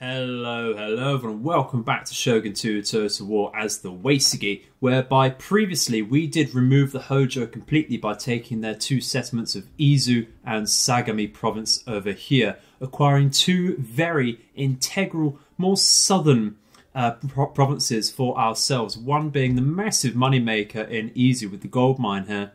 Hello everyone, and welcome back to Shogun 2 Total War as the Uesugi, whereby previously we did remove the Hojo completely by taking their two settlements of Izu and Sagami province over here, acquiring two very integral, more southern provinces for ourselves, one being the massive moneymaker in Izu with the gold mine here,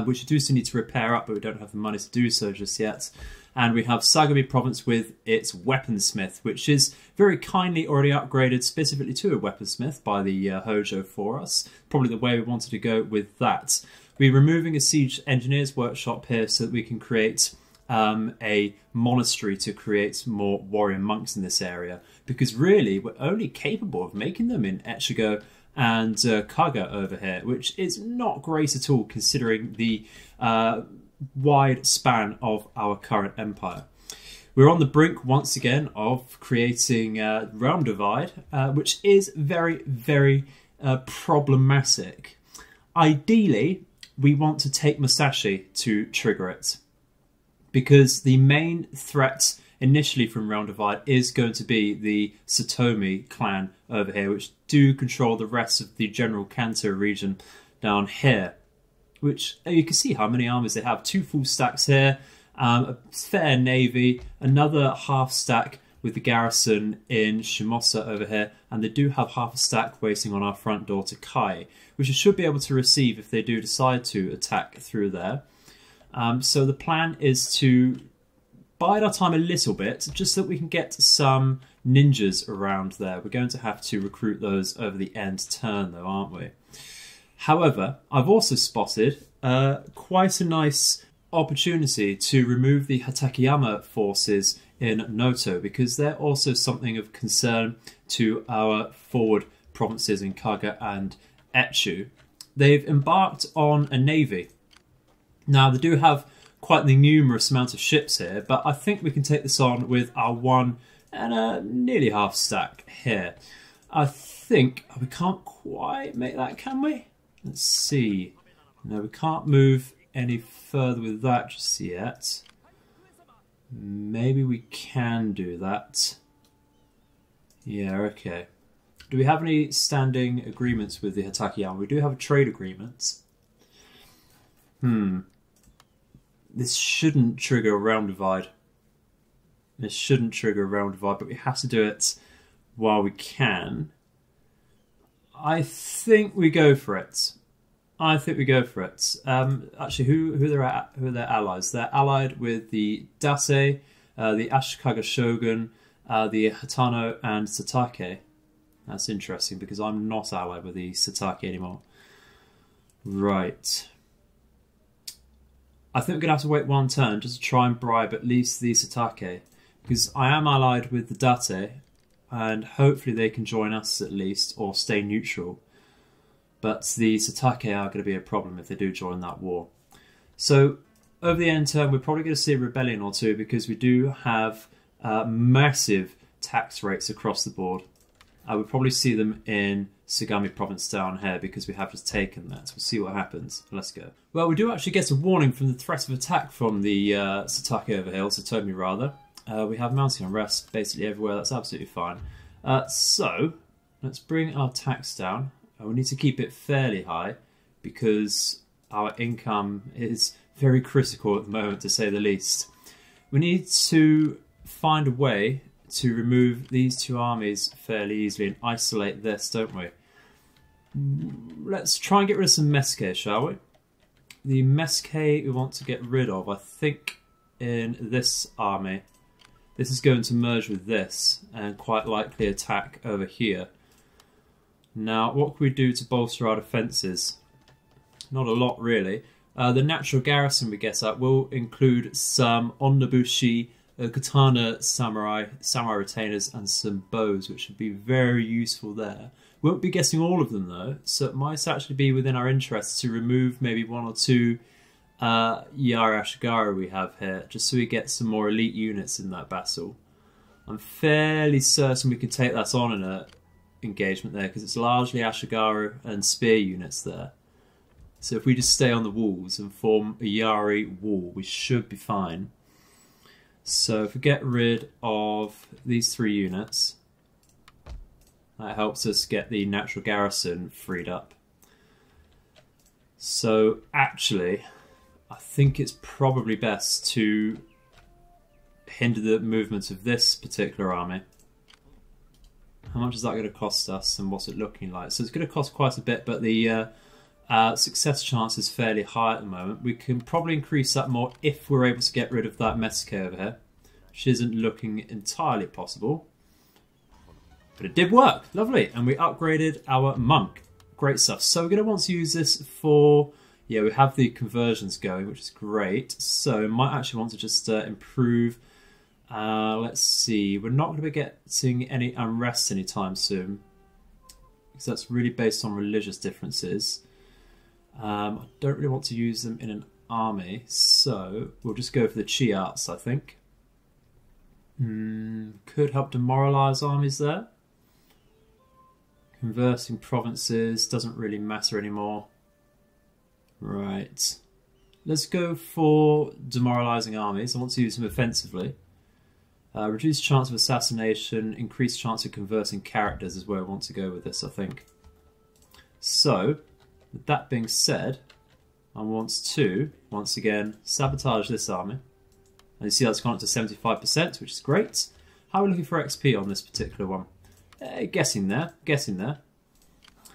which we do still need to repair up, but we don't have the money to do so just yet. And we have Sagami province with its weaponsmith, which is very kindly already upgraded specifically to a weaponsmith by the Hojo for us. Probably the way we wanted to go with that. We're removing a siege engineer's workshop here so that we can create a monastery to create more warrior monks in this area. Because really, we're only capable of making them in Echigo and Kaga over here, which is not great at all considering the wide span of our current empire. We're on the brink once again of creating realm divide, which is very, very problematic. Ideally, we want to take Musashi to trigger it, because the main threat initially from realm divide is going to be the Satomi clan over here, which do control the rest of the general Kanto region down here. Which you can see how many armies they have. Two full stacks here, a fair navy, another half stack with the garrison in Shimosa over here, and they do have half a stack waiting on our front door to Kai, which we should be able to receive if they do decide to attack through there. So the plan is to bide our time a little bit, just so that we can get some ninjas around there. We're going to have to recruit those over the end turn though, aren't we? However, I've also spotted quite a nice opportunity to remove the Hatakeyama forces in Noto, because they're also something of concern to our forward provinces in Kaga and Echu. They've embarked on a navy. Now, they do have quite the numerous amount of ships here, but I think we can take this on with our one and a nearly half stack here. I think we can't quite make that, can we? Let's see. No, we can't move any further with that just yet. Maybe we can do that. Yeah, okay. Do we have any standing agreements with the Hatakeyama? We do have a trade agreement. This shouldn't trigger a realm divide. This shouldn't trigger a realm divide, but we have to do it while we can. I think we go for it. Actually, who are their allies? They're allied with the Dase, the Ashikaga Shogun, the Hatano, and Satake. That's interesting because I'm not allied with the Satake anymore. Right. I think we're going to have to wait one turn just to try and bribe at least the Satake, because I am allied with the Date, and hopefully they can join us at least, or stay neutral. But the Satake are going to be a problem if they do join that war. So over the end term, we're probably going to see a rebellion or two, because we do have massive tax rates across the board. We'll probably see them in Sagami province down here, because we have just taken that. We'll see what happens. Let's go. Well, we do actually get a warning from the threat of attack from the Satake over here, or Satomi rather. We have mounting unrest basically everywhere. That's absolutely fine. So let's bring our tax down. We need to keep it fairly high, because our income is very critical at the moment, to say the least. We need to find a way to remove these two armies fairly easily and isolate this, don't we? Let's try and get rid of some Meske, shall we? The Meske we want to get rid of, I think, in this army. This is going to merge with this and quite likely attack over here. Now, what can we do to bolster our defences? Not a lot, really. The natural garrison we get up will include some onnabushi, katana samurai retainers, and some bows, which would be very useful there. Won't be getting all of them, though, so it might actually be within our interests to remove maybe one or two Yara Ashigaru we have here, just so we get some more elite units in that battle. I'm fairly certain we can take that on in a engagement there, because it's largely Ashigaru and spear units there. So if we just stay on the walls and form a Yari wall, we should be fine. So if we get rid of these 3 units, that helps us get the natural garrison freed up. So actually, I think it's probably best to hinder the movement of this particular army. How much is that going to cost us, and what's it looking like? So it's going to cost quite a bit, but the success chance is fairly high at the moment. We can probably increase that more if we're able to get rid of that Mesuke over here, which isn't looking entirely possible. But it did work. Lovely. And we upgraded our monk. Great stuff. So we're going to want to use this for... Yeah, we have the conversions going, which is great. So we might actually want to just improve... let's see. We're not going to be getting any unrest anytime soon, because that's really based on religious differences. I don't really want to use them in an army, so we'll just go for the chi arts, I think. Could help demoralize armies there. Conversing provinces doesn't really matter anymore. Right. Let's go for demoralizing armies. I want to use them offensively. Reduced chance of assassination, increased chance of converting characters is where I want to go with this, I think. So, with that being said, I want to, once again, sabotage this army. And you see that's gone up to 75%, which is great. How are we looking for XP on this particular one? Guessing there.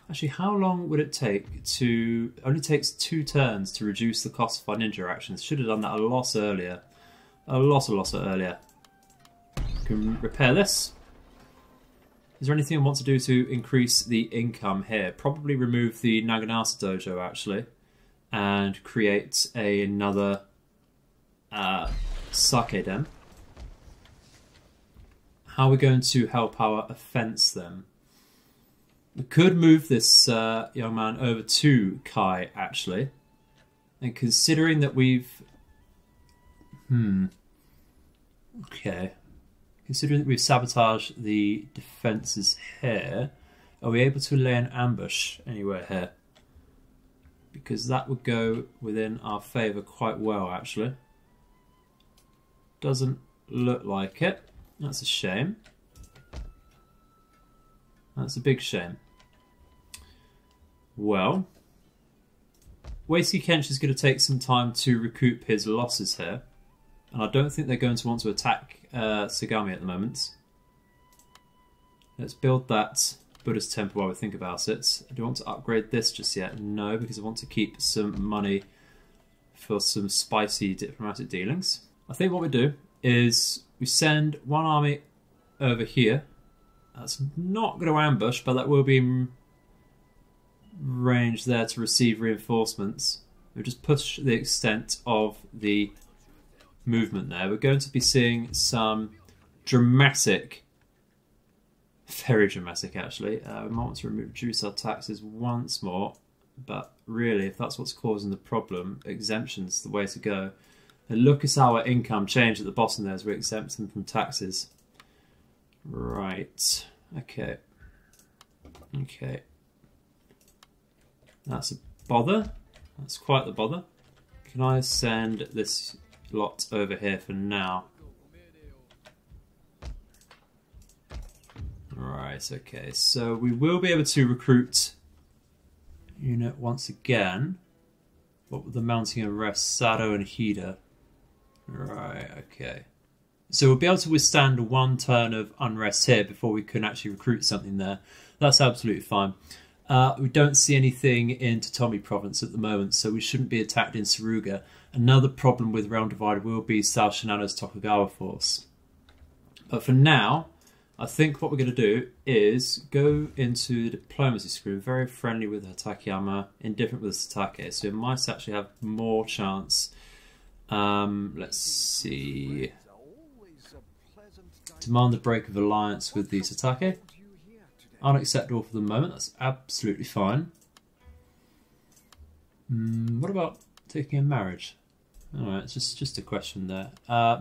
Actually, how long would it take to... It only takes 2 turns to reduce the cost of our ninja actions. Should have done that a lot earlier. A lot earlier. Can repair this. Is there anything I want to do to increase the income here? Probably remove the Naginata dojo, actually, and create another sake den. How are we going to help our offense then? We could move this young man over to Kai, actually, and considering that we've okay. Considering that we've sabotaged the defences here, are we able to lay an ambush anywhere here? Because that would go within our favour quite well, actually. Doesn't look like it. That's a shame. That's a big shame. Well, Uesugi Kenshin is going to take some time to recoup his losses here. And I don't think they're going to want to attack Sagami at the moment. Let's build that Buddhist temple while we think about it. Do I want to upgrade this just yet? No, because I want to keep some money for some spicy diplomatic dealings. I think what we do is we send one army over here. That's not going to ambush, but that will be in range there to receive reinforcements. We'll just push the extent of the movement there. We're going to be seeing some dramatic, very dramatic actually. We might want to reduce our taxes once more, but really if that's what's causing the problem, exemption's the way to go. And look at our income change at the bottom there as we exempt them from taxes. Right, okay. That's a bother. That's quite the bother. Can I send this lot over here for now? Right, okay, so we will be able to recruit unit once again. What with the mounting arrest, Sado and Hida. Right, okay. So we'll be able to withstand 1 turn of unrest here before we can actually recruit something there. That's absolutely fine. We don't see anything in Satomi province at the moment, so we shouldn't be attacked in Suruga. Another problem with Realm Divided will be Sao Shinano's Tokugawa force. But for now, I think what we're going to do is go into the diplomacy screen, very friendly with Hatakeyama, indifferent with Satake, so it might actually have more chance. Let's see. Demand the break of alliance with the Satake. Unacceptable for the moment, that's absolutely fine. What about taking a marriage? Alright, it's just a question there.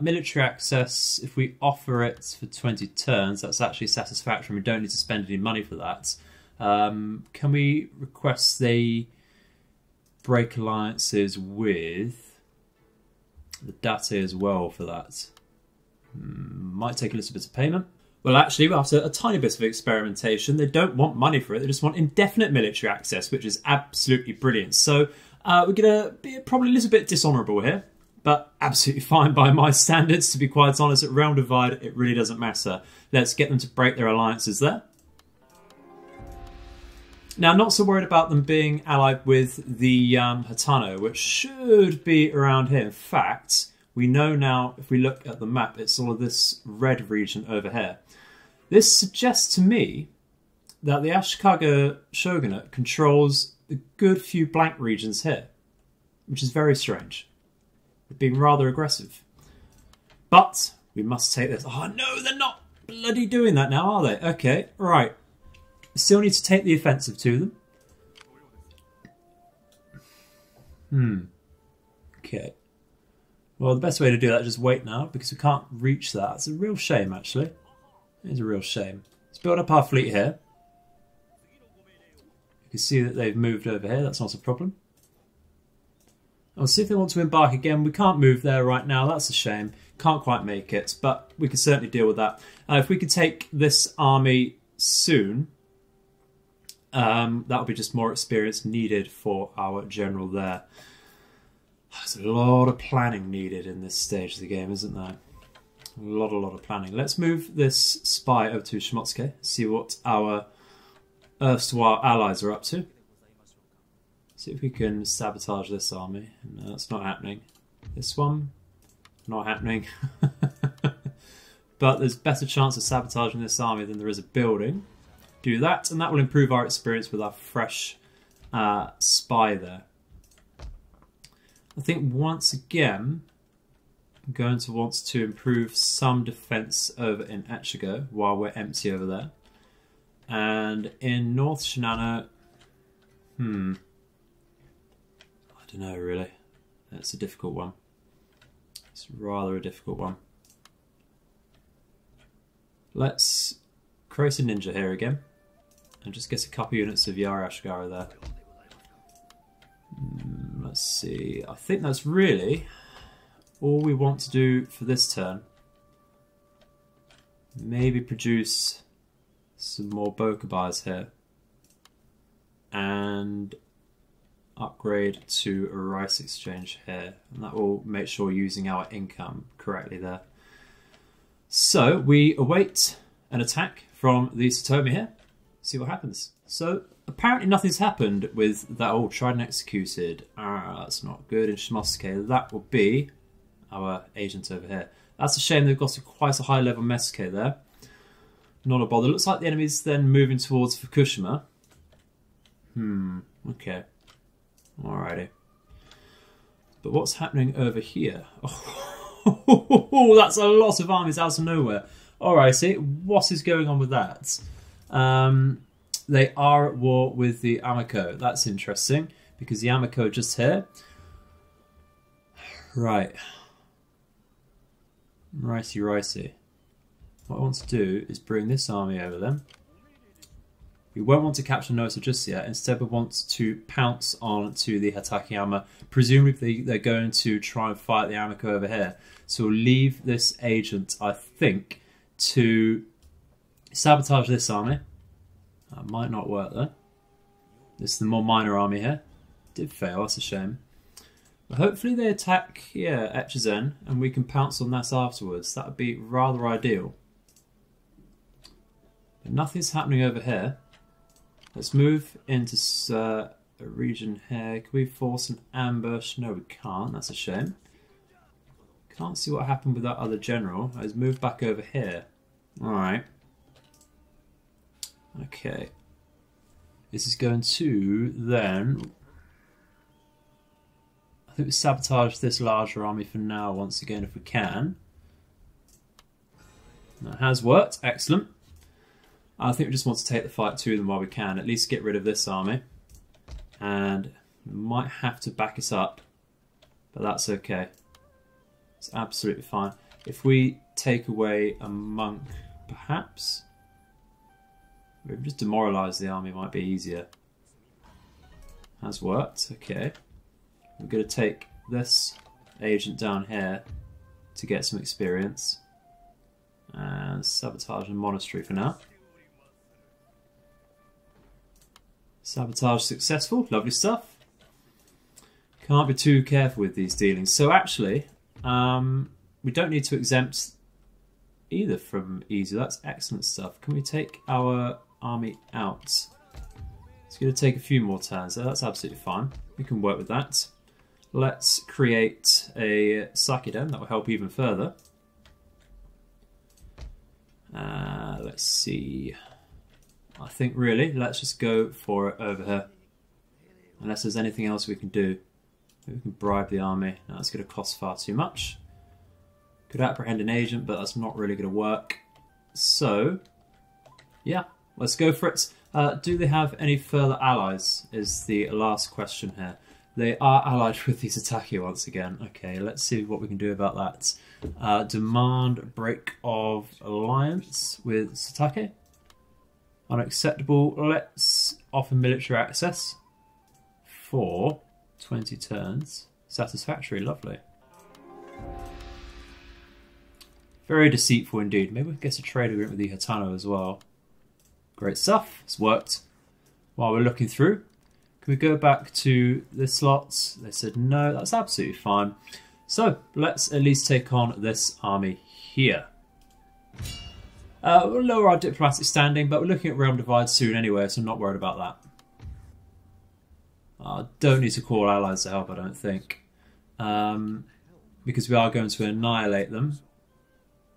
Military access, if we offer it for 20 turns, that's actually satisfactory. We don't need to spend any money for that. Can we request they break alliances with the Date as well for that? Might take a little bit of payment. Well, actually, after a tiny bit of experimentation, they don't want money for it. They just want indefinite military access, which is absolutely brilliant. So we're going to be probably a little bit dishonourable here, but absolutely fine by my standards. To be quite honest, at Realm Divide, it really doesn't matter. Let's get them to break their alliances there. Now, not so worried about them being allied with the Hatano, which should be around here. In fact, we know now, if we look at the map, it's all of this red region over here. This suggests to me that the Ashikaga Shogunate controls a good few blank regions here, which is very strange. They're being rather aggressive. But we must take this. Oh no, they're not bloody doing that now, are they? Okay, right. Still need to take the offensive to them. Okay. Well, the best way to do that is just wait now, because we can't reach that. It's a real shame, actually. It is a real shame. Let's build up our fleet here. You can see that they've moved over here. That's not a problem. I'll see if they want to embark again. We can't move there right now. That's a shame. Can't quite make it, but we can certainly deal with that. If we could take this army soon, that'll be just more experience needed for our general there. There's a lot of planning needed in this stage of the game, isn't there? A lot of planning. Let's move this spy over to Shimotsuke, see what our erstwhile allies are up to. See if we can sabotage this army. No, that's not happening. This one, not happening. But there's better chance of sabotaging this army than there is of building. Do that, and that will improve our experience with our fresh spy there. I think once again, I'm going to want to improve some defense over in Echigo while we're empty over there. And in North Shinano, I don't know really. It's a difficult one. It's rather a difficult one. Let's create a ninja here again and just get a couple units of Yara Ashigara there. Let's see. I think that's really all we want to do for this turn. Maybe produce some more Bokobais here and upgrade to a rice exchange here, and that will make sure we're using our income correctly there. So we await an attack from the Satomi here, see what happens. So apparently nothing's happened with that old tried and executed. That's not good. In Shimosuke, that will be our agent over here. That's a shame, they've got quite a high level Mesuke there. Not a bother. Looks like the enemy's then moving towards Fukushima. Okay. Alrighty. But what's happening over here? Oh, that's a lot of armies out of nowhere. Alrighty, what is going on with that? They are at war with the Amako. That's interesting, because the Amako are just here. Right. Ricey. What I want to do is bring this army over then. We won't want to capture Nosa just yet. Instead, we want to pounce on to the Hatakeyama. Presumably, they're going to try and fight the Amako over here. So we'll leave this agent, I think, to sabotage this army. That might not work though. This is the more minor army here. Did fail, that's a shame. But hopefully they attack, Echizen, and we can pounce on that afterwards. That would be rather ideal. But nothing's happening over here. Let's move into a region here. Can we force an ambush? No, we can't. That's a shame. Can't see what happened with that other general. Let's move back over here. Alright. Okay. This is going to then... I think we sabotage this larger army for now once again if we can. That has worked. Excellent. I think we just want to take the fight to them while we can. At least get rid of this army. And we might have to back us up. But that's okay. It's absolutely fine. If we take away a monk, perhaps? Maybe just demoralise the army might be easier. Has worked. Okay. We're going to take this agent down here to get some experience. And sabotage the monastery for now. Sabotage successful. Lovely stuff. Can't be too careful with these dealings. So actually, we don't need to exempt either from Izu. That's excellent stuff. Can we take our army out? It's going to take a few more turns there. That's absolutely fine. We can work with that. Let's create a Sakidem. That will help even further. Let's see. I think really, let's just go for it over here. Unless there's anything else we can do. Maybe we can bribe the army. No, that's going to cost far too much. Could apprehend an agent, but that's not really going to work. So, yeah, let's go for it. Do they have any further allies is the last question here. They are allied with the Satake once again. Okay, let's see what we can do about that. Demand break of alliance with Satake. Unacceptable. Let's offer military access for 20 turns. Satisfactory, lovely. Very deceitful indeed. Maybe we can get a trade agreement with the Hitano as well. Great stuff. It's worked. While we're looking through, can we go back to the slots? They said no, that's absolutely fine. So let's at least take on this army here. We'll lower our diplomatic standing, but we're looking at Realm Divide soon anyway, so I'm not worried about that. Don't need to call allies to help, I don't think. Because we are going to annihilate them.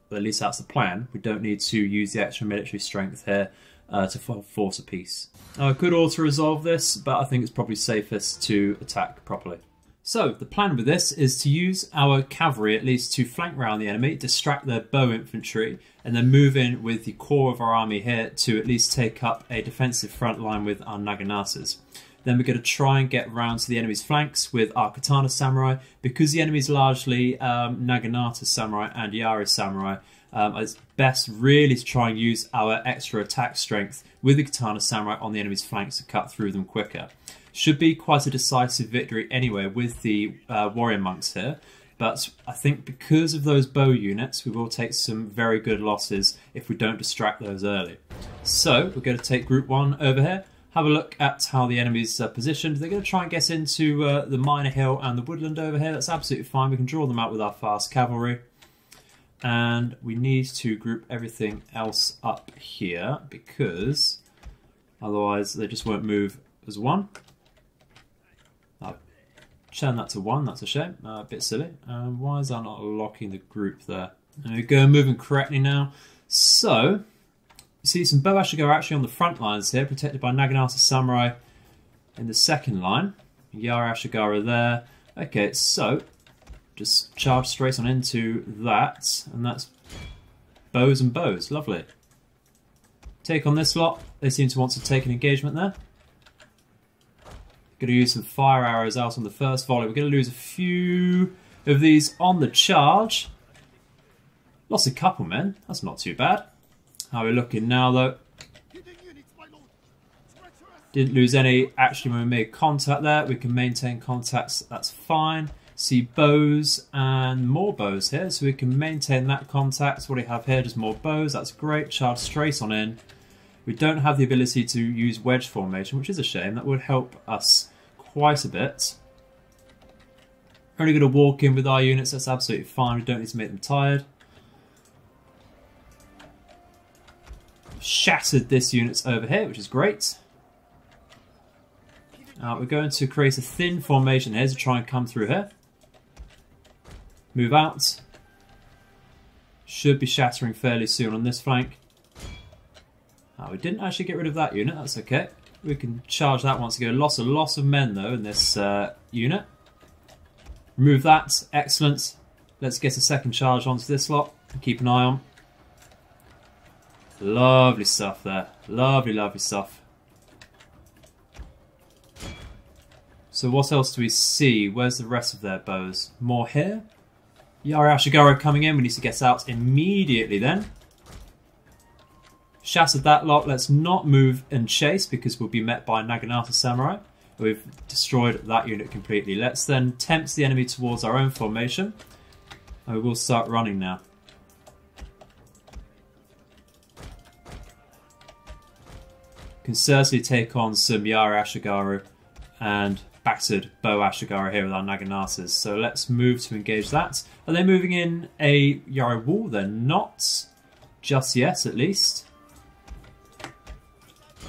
But at least that's the plan. We don't need to use the extra military strength here to force a peace. I could also resolve this, but I think it's probably safest to attack properly. So the plan with this is to use our cavalry at least to flank round the enemy, distract their bow infantry, and then move in with the core of our army here to at least take up a defensive front line with our Naganatas. Then we're going to try and get round to the enemy's flanks with our Katana Samurai. Because the enemy's largely Naginata Samurai and Yari Samurai, it's best really to try and use our extra attack strength with the Katana Samurai on the enemy's flanks to cut through them quicker. Should be quite a decisive victory anyway with the warrior monks here. But I think because of those bow units, we will take some very good losses if we don't distract those early. So we're going to take Group 1 over here. Have a look at how the enemy's positioned. They're going to try and get into the minor hill and the woodland over here. That's absolutely fine. We can draw them out with our fast cavalry. And we need to group everything else up here because otherwise they just won't move as one. I'll turn that to one. That's a shame. A bit silly. Why is that not locking the group there? There we go. Moving correctly now. So see some Bow Ashigar actually on the front lines here, protected by Naginata Samurai in the second line. Yara Ashigara there. Okay, so just charge straight on into that, and that's bows and bows. Lovely. Take on this lot. They seem to want to take an engagement there. Going to use some fire arrows out on the first volley. We're going to lose a few of these on the charge. Lost a couple men. That's not too bad. How are we looking now, though? Didn't lose any actually when we made contact there. We can maintain contacts. That's fine. See bows and more bows here, so we can maintain that contact. What do we have here? Just more bows. That's great. Charge straight on in. We don't have the ability to use wedge formation, which is a shame. That would help us quite a bit. Only going to walk in with our units. That's absolutely fine. We don't need to make them tired. Shattered this unit's over here, which is great. We're going to create a thin formation here to try and come through here. Move out. Should be shattering fairly soon on this flank. We didn't actually get rid of that unit, that's okay. We can charge that once again. Lost a lot of men though in this unit. Remove that, excellent. Let's get a second charge onto this lot and keep an eye on. Lovely stuff there. Lovely, lovely stuff. So what else do we see? Where's the rest of their bows? More here. Yara Ashigara coming in. We need to get out immediately then. Shattered that lot. Let's not move and chase because we'll be met by Naginata Samurai. We've destroyed that unit completely. Let's then tempt the enemy towards our own formation. And we will start running now. can certainly take on some Yara Ashigaru and battered Bow Ashigaru here with our Naginata's. So let's move to engage that. Are they moving in a Yara wall? They're not. Just yet, at least.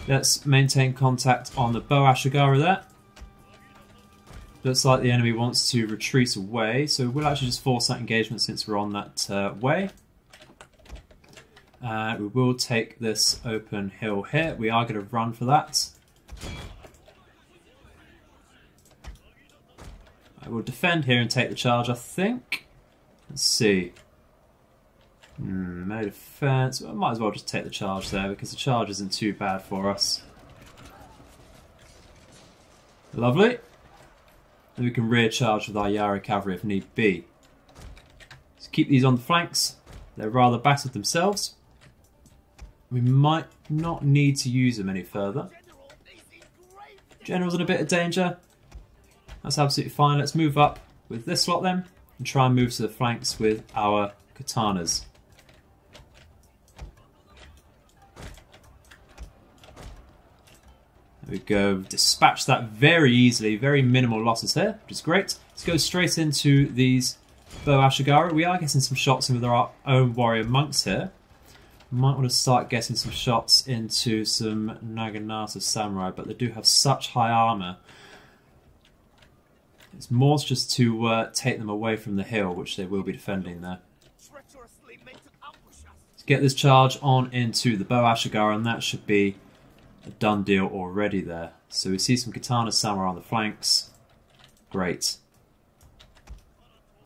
Let's maintain contact on the Bow Ashigaru there. Looks like the enemy wants to retreat away, so we'll actually just force that engagement since we're on that way. We will take this open hill here. We are going to run for that. I will defend here and take the charge, I think. Let's see. No defense. Well, I might as well just take the charge there because the charge isn't too bad for us. Lovely. And we can rear charge with our Yara cavalry if need be. Let's keep these on the flanks. They're rather battered themselves. We might not need to use them any further. General's in a bit of danger. That's absolutely fine. Let's move up with this lot then and try and move to the flanks with our katanas. There we go. Dispatch that very easily. Very minimal losses here, which is great. Let's go straight into these Bow Ashigaru. We are getting some shots in with our own warrior monks here. Might want to start getting some shots into some Naginata samurai, but they do have such high armour. It's more just to take them away from the hill, which they will be defending there. Let's get this charge on into the Bow Ashigaru, and that should be a done deal already there. So we see some katana samurai on the flanks. Great.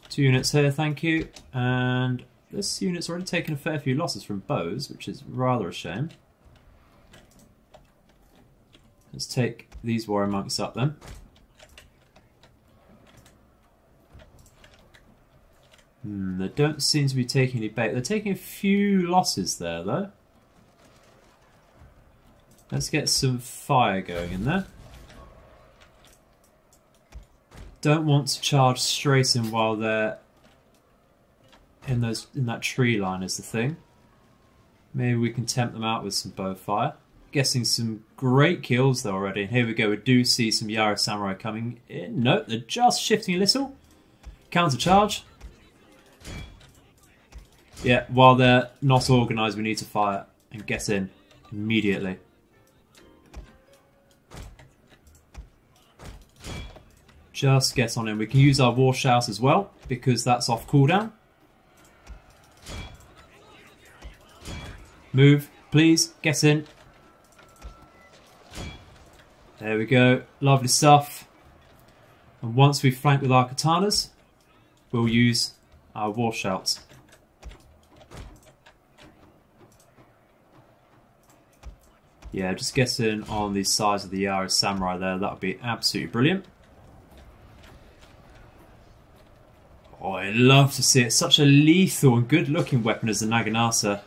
2 units here, thank you. And this unit's already taken a fair few losses from bows, which is rather a shame. Let's take these warrior monks up then. They don't seem to be taking any bait. They're taking a few losses there though. Let's get some fire going in there. Don't want to charge straight in while they're in that tree line is the thing. Maybe we can tempt them out with some bow fire. Guessing some great kills though already. And here we go, we do see some Yara Samurai coming in. Nope, they're just shifting a little. Counter charge. Yeah, while they're not organised, we need to fire and get in immediately. Just get on in. We can use our war shout as well because that's off cooldown. Move, please, get in. There we go, lovely stuff. And once we flank with our katanas, we'll use our war shouts. Yeah, just get in on the sides of the Yara Samurai there, that would be absolutely brilliant. Oh, I love to see it. Such a lethal and good looking weapon as the Naginata.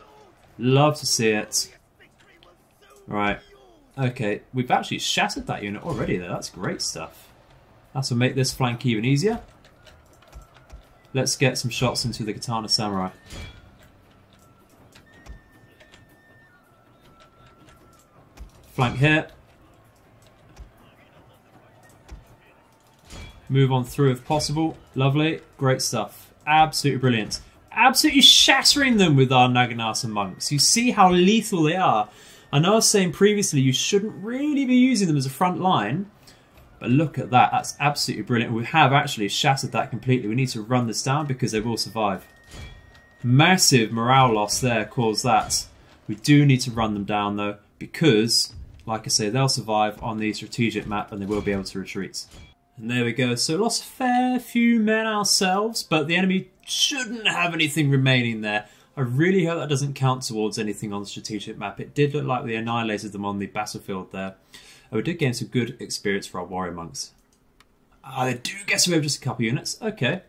Love to see it. Right. Okay, we've actually shattered that unit already there. That's great stuff. That will make this flank even easier. Let's get some shots into the Katana Samurai. Flank here. Move on through if possible. Lovely. Great stuff. Absolutely brilliant. Absolutely shattering them with our Naginata monks. You see how lethal they are. I know I was saying previously you shouldn't really be using them as a front line. But look at that. That's absolutely brilliant. We have actually shattered that completely. We need to run this down because they will survive. Massive morale loss there caused that. We do need to run them down though because, like I say, they'll survive on the strategic map and they will be able to retreat. And there we go. So lost a fair few men ourselves, but the enemy shouldn't have anything remaining there. I really hope that doesn't count towards anything on the strategic map. It did look like we annihilated them on the battlefield there. And we did gain some good experience for our warrior monks. They do get away with just a couple units. Okay.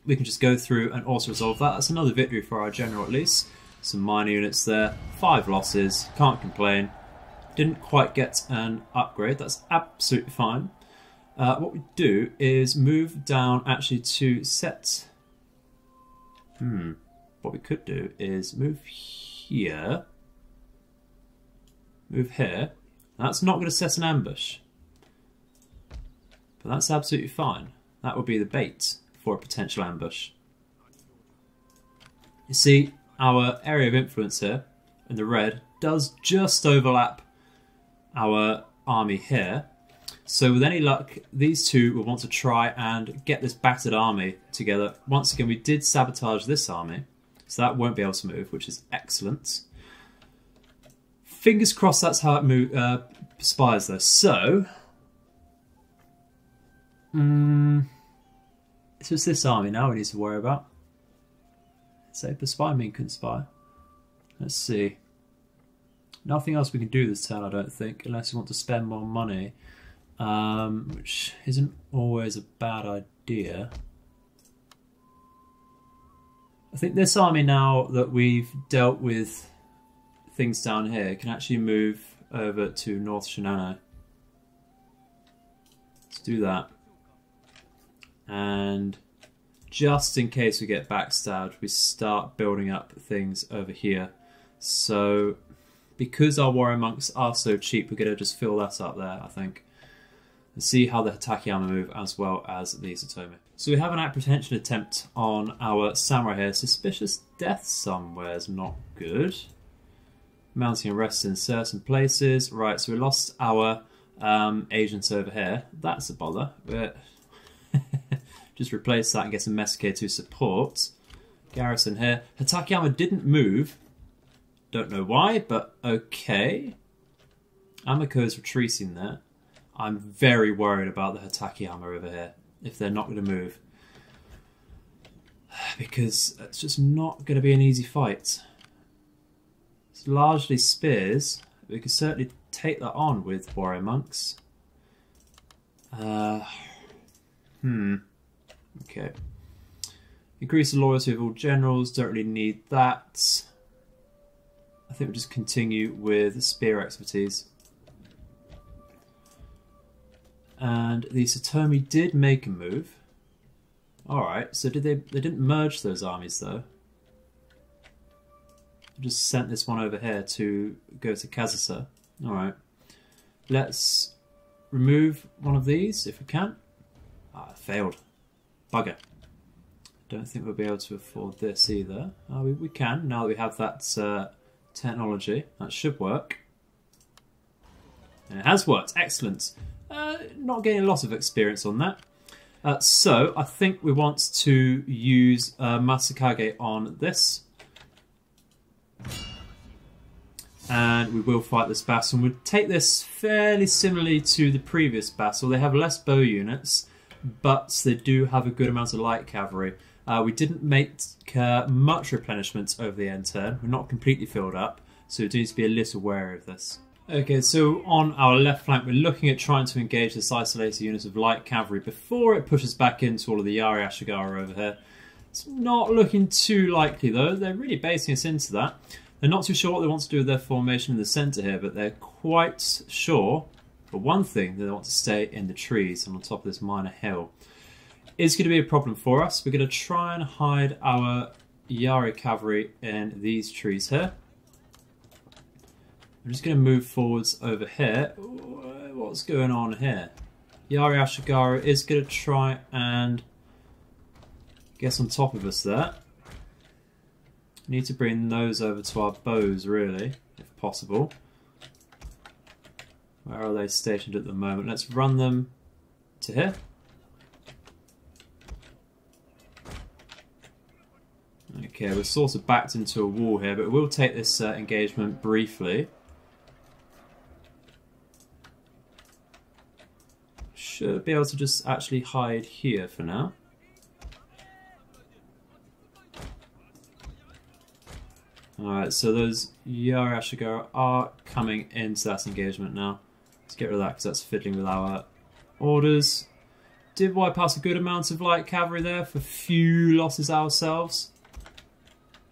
We can just go through and also resolve that. That's another victory for our general at least. Some minor units there. 5 losses. Can't complain. Didn't quite get an upgrade. That's absolutely fine. What we do is move down actually to set... What we could do is move here. Move here. That's not going to set an ambush. But that's absolutely fine. That would be the bait for a potential ambush. You see, our area of influence here, in the red, does just overlap our army here. So with any luck, these two will want to try and get this battered army together. Once again, we did sabotage this army, so that won't be able to move, which is excellent. Fingers crossed that's how it spires though. So, it's just this army now we need to worry about. Say perspire mean couldn't spire. Let's see. Nothing else we can do this turn, I don't think, unless we want to spend more money, which isn't always a bad idea. I think this army, now that we've dealt with things down here, can actually move over to North Shinano. Let's do that. And just in case we get backstabbed, we start building up things over here. So, because our warrior monks are so cheap, we're going to just fill that up there, I think. And see how the Hitakiyama move as well as the Satomi. So we have an apprehension attempt on our samurai here. Suspicious death somewhere is not good. Mounting arrests in certain places. Right, so we lost our agents over here. That's a bother. But just replace that and get some Mesuke to support. Garrison here. Hitakiyama didn't move. Don't know why, but okay. Amako is retreating there. I'm very worried about the Hitakiyama over here, if they're not going to move. Because it's just not going to be an easy fight. It's largely spears. We could certainly take that on with warrior monks. Okay. Increase the loyalty of all generals. Don't really need that. I think we'll just continue with spear expertise. And the Satomi did make a move. Alright, so did they didn't merge those armies though. I just sent this one over here to go to Kazusa. Alright. Let's remove one of these if we can. Ah, failed. Bugger. Don't think we'll be able to afford this either. We can, now that we have that technology. That should work. And it has worked. Excellent. Not getting a lot of experience on that. So I think we want to use Masakage on this. And we will fight this battle. And we'll take this fairly similarly to the previous battle. They have less bow units, but they do have a good amount of light cavalry. We didn't make much replenishment over the end turn. We're not completely filled up, so we do need to be a little wary of this. Okay, so on our left flank, we're looking at trying to engage this isolated unit of light cavalry before it pushes back into all of the Yari Ashigara over here. It's not looking too likely though. They're really basing us into that. They're not too sure what they want to do with their formation in the centre here, but they're quite sure, for one thing, that they want to stay in the trees and on top of this minor hill. It's going to be a problem for us. We're going to try and hide our Yari cavalry in these trees here. I'm just going to move forwards over here. What's going on here? Yari Ashigara is going to try and get on top of us there. Need to bring those over to our bows, really, if possible. Where are they stationed at the moment? Let's run them to here. Okay, we're sort of backed into a wall here, but we'll take this engagement briefly. Should be able to just actually hide here for now. Alright, so those Yari Ashigara are coming into that engagement now. Let's get rid of that because that's fiddling with our orders. Did wipe out a good amount of light cavalry there for few losses ourselves.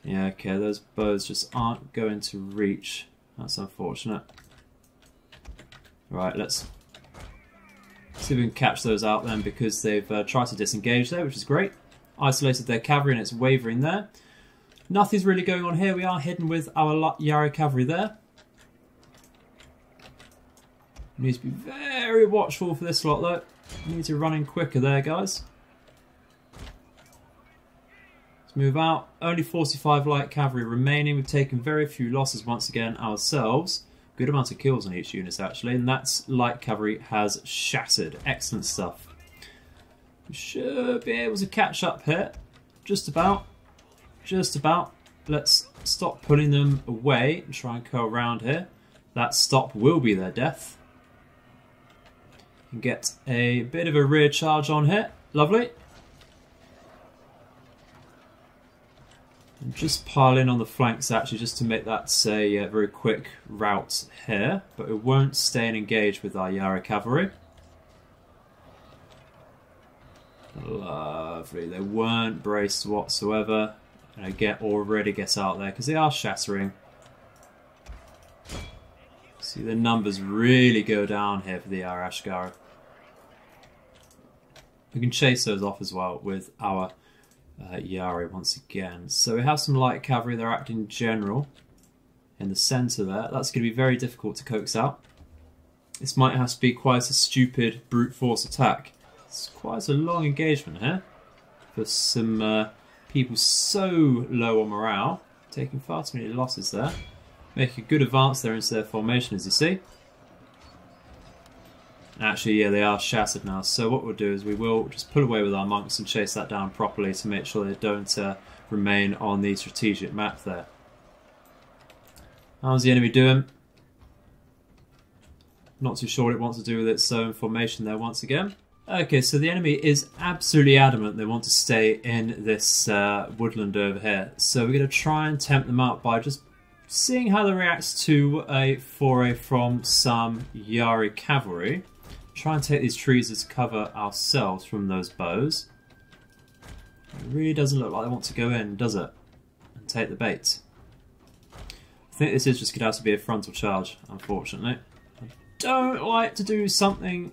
Yeah, okay, those bows just aren't going to reach. That's unfortunate. Right, let's see if we can catch those out then, because they've tried to disengage there, which is great. Isolated their cavalry and it's wavering there. Nothing's really going on here. We are hidden with our Yari cavalry there. Need to be very watchful for this lot though. Need to run in quicker there, guys. Let's move out. Only 45 light cavalry remaining. We've taken very few losses once again ourselves. Good amount of kills on each unit actually, and that's light cavalry has shattered. Excellent stuff. We should be able to catch up here. Just about. Just about. Let's stop pulling them away and try and go around here. That stop will be their death. And get a bit of a rear charge on here. Lovely. And just pile in on the flanks actually just to make that a very quick route here. But it won't stay and engage with our Yara cavalry. Lovely. They weren't braced whatsoever. And I already get out there because they are shattering. See the numbers really go down here for the Arashgar. We can chase those off as well with our Yari once again. So we have some light cavalry. They're acting general in the centre there. That's going to be very difficult to coax out. This might have to be quite a stupid brute force attack. It's quite a long engagement here for some people so low on morale. Taking far too many losses there. Make a good advance there into their formation, as you see. Actually, yeah, they are shattered now. So what we'll do is we will just pull away with our monks and chase that down properly to make sure they don't remain on the strategic map there. How's the enemy doing? Not too sure what it wants to do with its own formation there once again. Okay, so the enemy is absolutely adamant they want to stay in this woodland over here. So we're going to try and tempt them out by just seeing how they react to a foray from some Yari cavalry. Try and take these trees as cover ourselves from those bows. It really doesn't look like they want to go in, does it? And take the bait. I think this is just going to have to be a frontal charge, unfortunately. I don't like to do something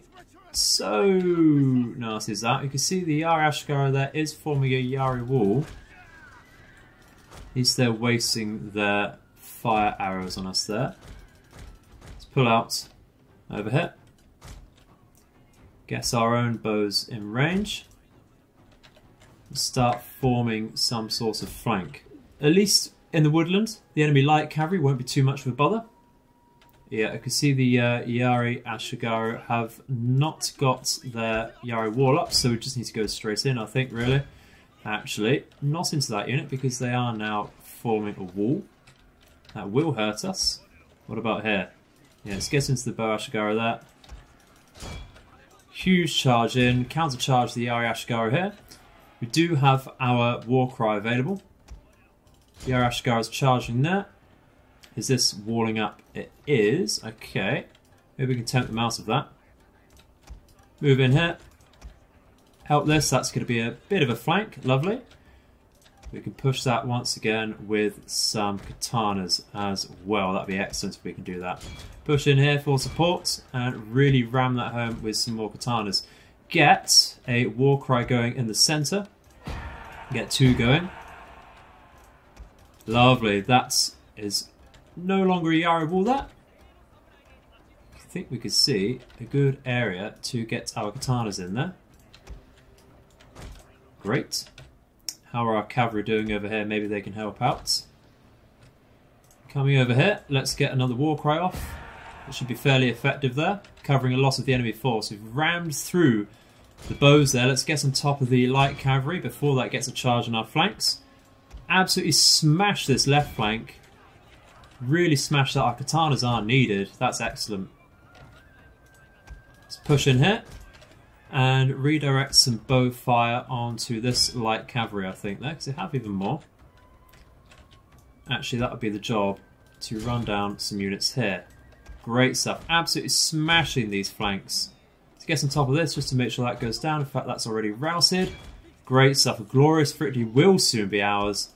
so nasty as that. You can see the Yari Ashkara there is forming a Yari wall. At least they're wasting their fire arrows on us there. Let's pull out over here. Get our own bows in range. And start forming some sort of flank. At least in the woodland, the enemy light cavalry won't be too much of a bother. Yeah, I can see the Yari Ashigaru have not got their Yari wall up, so we just need to go straight in, I think, really. Actually, not into that unit because they are now forming a wall. That will hurt us. What about here? Yeah, let's get into the bow Ashigaru there. Huge charge in, counter charge the Yari Ashigaru here. We do have our war cry available. The Yari Ashigaru is charging there. Is this walling up? It is. Okay. Maybe we can tempt them out of that. Move in here. Help this. That's going to be a bit of a flank. Lovely. We can push that once again with some katanas as well. That'd be excellent if we can do that. Push in here for support and really ram that home with some more katanas. Get a war cry going in the centre. Get two going. Lovely. That is no longer a Yari wall there. I think we could see a good area to get our katanas in there. Great. How are our cavalry doing over here? Maybe they can help out. Coming over here, let's get another war cry off. It should be fairly effective there, covering a lot of the enemy force. We've rammed through the bows there. Let's get on top of the light cavalry before that gets a charge on our flanks. Absolutely smash this left flank. Really smash that. Our katanas are needed. That's excellent. Let's push in here and redirect some bow fire onto this light cavalry, I think, there, because they have even more. Actually, that would be the job, to run down some units here. Great stuff. Absolutely smashing these flanks. Let's get on top of this just to make sure that goes down. In fact, that's already routed. Great stuff. A glorious victory will soon be ours.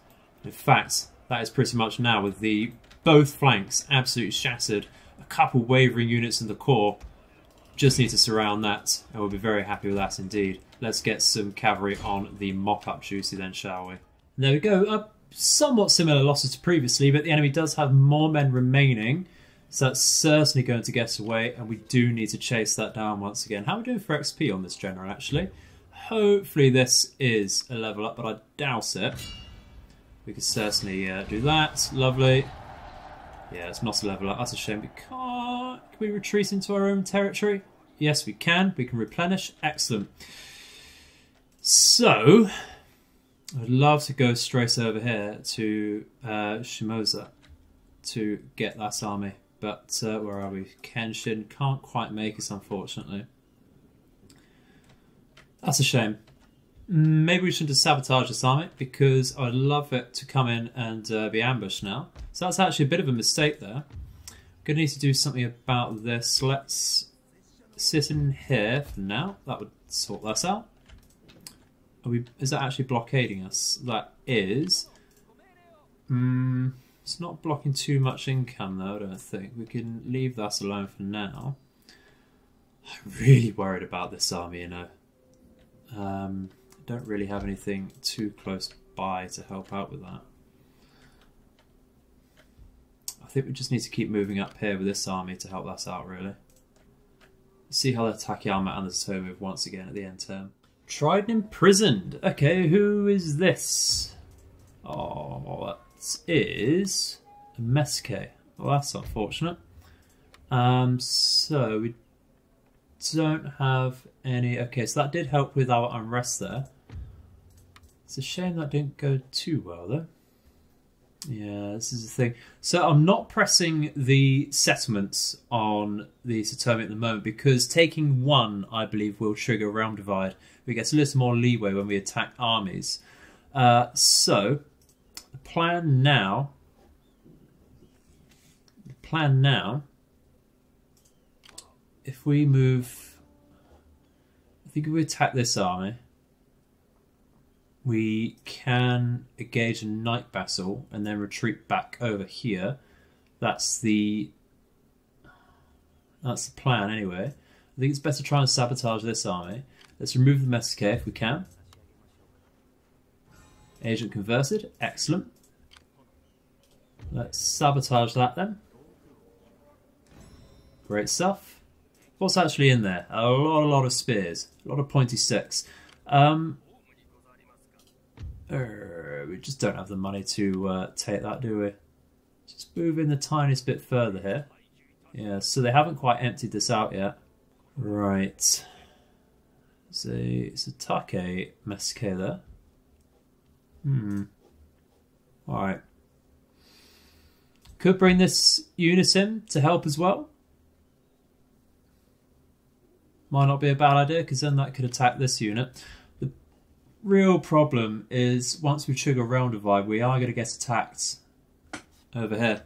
In fact, that is pretty much now, with the both flanks absolutely shattered. A couple wavering units in the core. Just need to surround that, and we'll be very happy with that indeed. Let's get some cavalry on the mop-up juicy then, shall we? There we go. Somewhat similar losses to previously, but the enemy does have more men remaining. So that's certainly going to get away, and we do need to chase that down once again. How are we doing for XP on this general, actually? Hopefully this is a level up, but I doubt it. We could certainly do that. Lovely. Yeah, it's not a level up. That's a shame. We can't... Can we retreat into our own territory? Yes, we can. We can replenish. Excellent. So, I'd love to go straight over here to Shimoza to get that army. But where are we? Kenshin can't quite make us, unfortunately. That's a shame. Maybe we shouldn't have sabotaged this army, because I'd love it to come in and be ambushed now. So that's actually a bit of a mistake there. Going to need to do something about this. Let's sit in here for now. That would sort that out. Is that actually blockading us? That is. It's not blocking too much income though, I don't think. We can leave that alone for now. I'm really worried about this army, you know. Don't really have anything too close by to help out with that. I think we just need to keep moving up here with this army to help that out, really. See how the Takayama and the Satomi move once again at the end term. Tried and imprisoned. Okay, who is this? Oh, that is a Mesuke. Well, that's unfortunate. So we don't have any... Okay, so that did help with our unrest there. It's a shame that didn't go too well, though. Yeah, this is the thing. So I'm not pressing the settlements on the Satomi at the moment, because taking one, I believe, will trigger realm divide. We get a little more leeway when we attack armies. So the plan now... if we move... I think if we attack this army, we can engage a night vassal and then retreat back over here. That's the plan anyway. I think it's better to try and sabotage this army. Let's remove the Mesuke if we can. Agent converted. Excellent. Let's sabotage that then. Great stuff. What's actually in there? A lot of spears. A lot of pointy sticks. We just don't have the money to take that, do we? Just move in the tiniest bit further here. Yeah, so they haven't quite emptied this out yet. Right. So it's a Take Mesuke there. Alright. Could bring this unit in to help as well. Might not be a bad idea, because then that could attack this unit. The real problem is once we trigger realm divide, we are going to get attacked over here.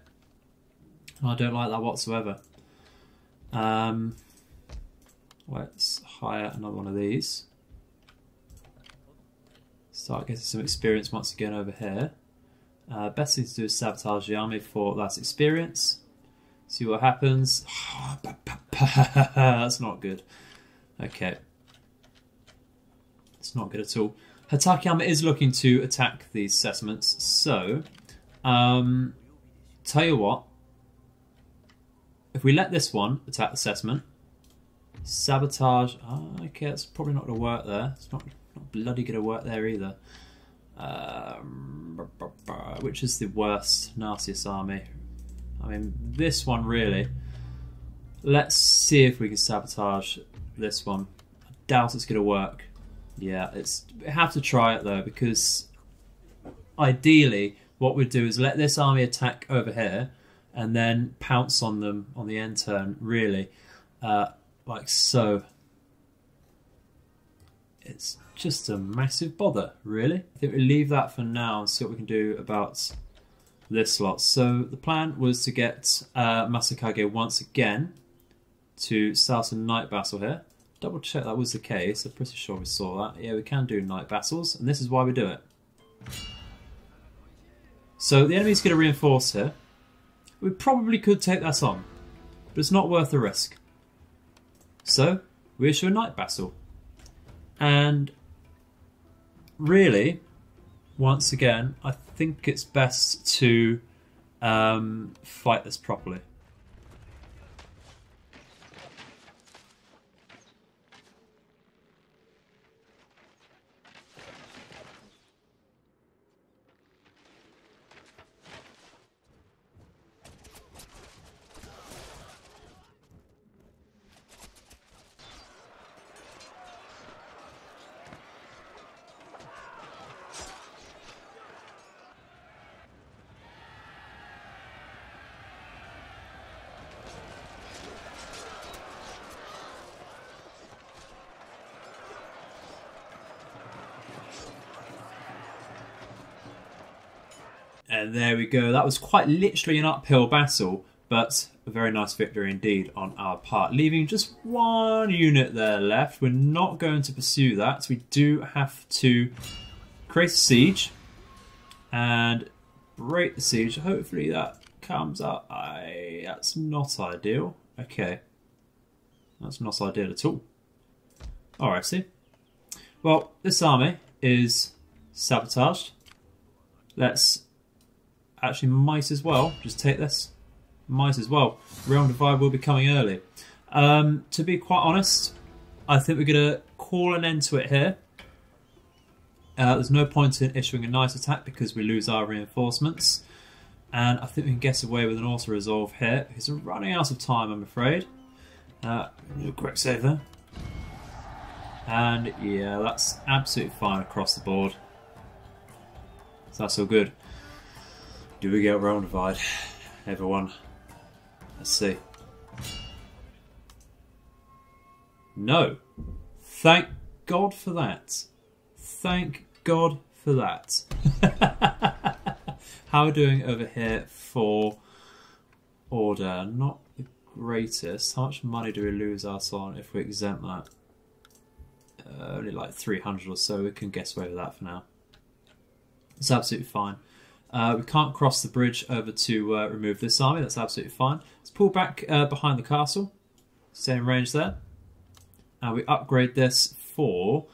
I don't like that whatsoever. Let's hire another one of these. Start getting some experience once again over here. Best thing to do is sabotage the army for that experience. See what happens. That's not good. Okay. It's not good at all. Takayama is looking to attack these settlements, so tell you what, if we let this one attack the settlement, sabotage, okay, that's probably not going to work there. It's not bloody going to work there either. Which is the worst, nastiest army? I mean, this one really. Let's see if we can sabotage this one. I doubt it's going to work. Yeah, we have to try it though, because ideally what we'd do is let this army attack over here and then pounce on them on the end turn, really. Like so. It's just a massive bother, really. I think we'll leave that for now and see what we can do about this lot. So the plan was to get Masakage once again to start a night battle here. Double check that was the case. I'm pretty sure we saw that. Yeah, we can do night battles, and this is why we do it. So the enemy's going to reinforce here. We probably could take that on, but it's not worth the risk. So we issue a night battle. And really, once again, I think it's best to fight this properly. And there we go. That was quite literally an uphill battle, but a very nice victory indeed on our part. Leaving just one unit there left. We're not going to pursue that. We do have to create a siege and break the siege. Hopefully that comes up. That's not ideal. Okay. That's not ideal at all. Alrighty. Well, this army is sabotaged. Let's actually might as well just take this. Might as well. Realm Divide will be coming early. To be quite honest, I think we're going to call an end to it here. There's no point in issuing a nice attack because we lose our reinforcements. And I think we can get away with an auto-resolve here because we're running out of time, I'm afraid. Quick save there. And yeah, that's absolutely fine across the board. So that's all good. Do we get Realm Divide? Everyone. Let's see. No. Thank God for that. Thank God for that. How are we doing over here for order? Not the greatest. How much money do we lose out on if we exempt that? Only like 300 or so. We can guess away with that for now. It's absolutely fine. We can't cross the bridge over to remove this army. That's absolutely fine. Let's pull back behind the castle. Same range there. And we upgrade this for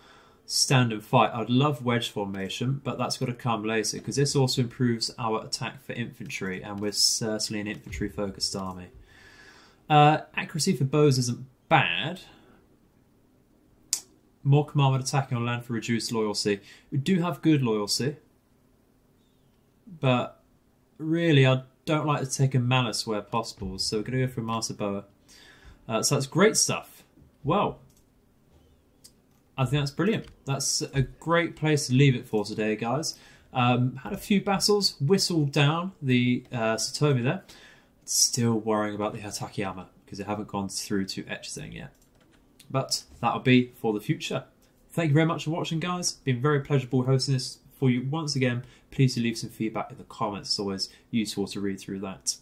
stand and fight. I'd love wedge formation, but that's got to come later because this also improves our attack for infantry, and we're certainly an infantry-focused army. Accuracy for bows isn't bad. More command attacking on land for reduced loyalty. We do have good loyalty, but really I don't like to take a malice where possible, so we're going to go for a master bower. So that's great stuff. Well, I think that's brilliant. That's a great place to leave it for today, guys. Had a few battles, whistled down the Satomi there. Still worrying about the Hatakeyama because they haven't gone through to Echizen yet. But that'll be for the future. Thank you very much for watching, guys. Been very pleasurable hosting this for you once again. Please do leave some feedback in the comments. It's always useful to read through that.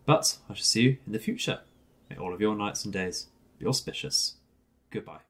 But I shall see you in the future. May all of your nights and days be auspicious. Goodbye.